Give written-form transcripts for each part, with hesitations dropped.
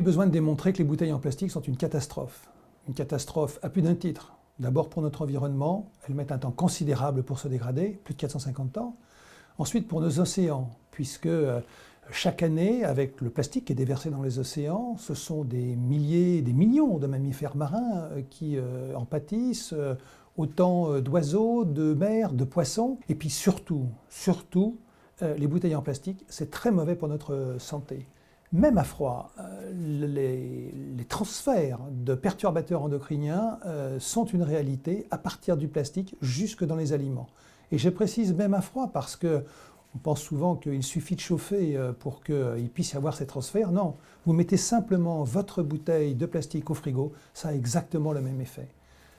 besoin de démontrer que les bouteilles en plastique sont une catastrophe. Une catastrophe à plus d'un titre. D'abord pour notre environnement, elles mettent un temps considérable pour se dégrader, plus de 450 ans. Ensuite pour nos océans, puisque chaque année, avec le plastique qui est déversé dans les océans, ce sont des milliers, des millions de mammifères marins qui en pâtissent, autant d'oiseaux, de mer, de poissons. Et puis surtout, les bouteilles en plastique, c'est très mauvais pour notre santé. Même à froid, les transferts de perturbateurs endocriniens sont une réalité à partir du plastique jusque dans les aliments. Et je précise même à froid parce qu'on pense souvent qu'il suffit de chauffer pour qu'il puisse y avoir ces transferts. Non, vous mettez simplement votre bouteille de plastique au frigo, ça a exactement le même effet.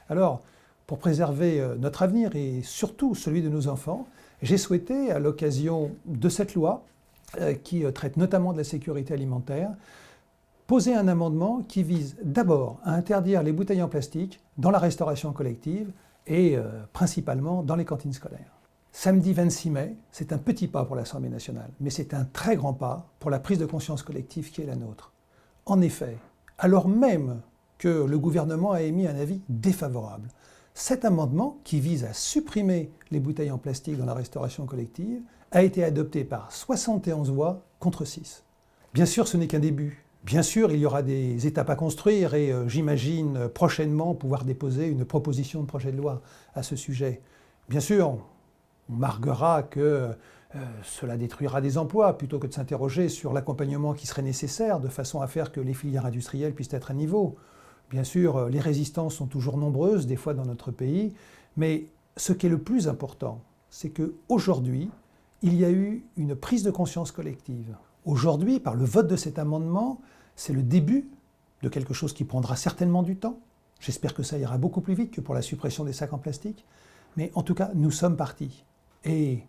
Alors, pour préserver notre avenir et surtout celui de nos enfants, j'ai souhaité, à l'occasion de cette loi, qui traite notamment de la sécurité alimentaire, poser un amendement qui vise d'abord à interdire les bouteilles en plastique dans la restauration collective et principalement dans les cantines scolaires. Samedi 26 mai, c'est un petit pas pour l'Assemblée nationale, mais c'est un très grand pas pour la prise de conscience collective qui est la nôtre. En effet, alors même que le gouvernement a émis un avis défavorable, cet amendement, qui vise à supprimer les bouteilles en plastique dans la restauration collective, a été adopté par 71 voix contre 6. Bien sûr, ce n'est qu'un début. Bien sûr, il y aura des étapes à construire et j'imagine prochainement pouvoir déposer une proposition de projet de loi à ce sujet. Bien sûr, on m'arguera que cela détruira des emplois plutôt que de s'interroger sur l'accompagnement qui serait nécessaire de façon à faire que les filières industrielles puissent être à niveau. Bien sûr, les résistances sont toujours nombreuses, des fois dans notre pays, mais ce qui est le plus important, c'est qu'aujourd'hui, il y a eu une prise de conscience collective. Aujourd'hui, par le vote de cet amendement, c'est le début de quelque chose qui prendra certainement du temps. J'espère que ça ira beaucoup plus vite que pour la suppression des sacs en plastique. Mais en tout cas, nous sommes partis. Et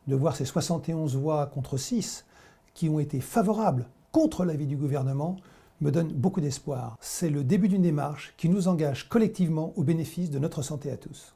de voir ces 71 voix contre 6 qui ont été favorables contre l'avis du gouvernement me donne beaucoup d'espoir. C'est le début d'une démarche qui nous engage collectivement au bénéfice de notre santé à tous.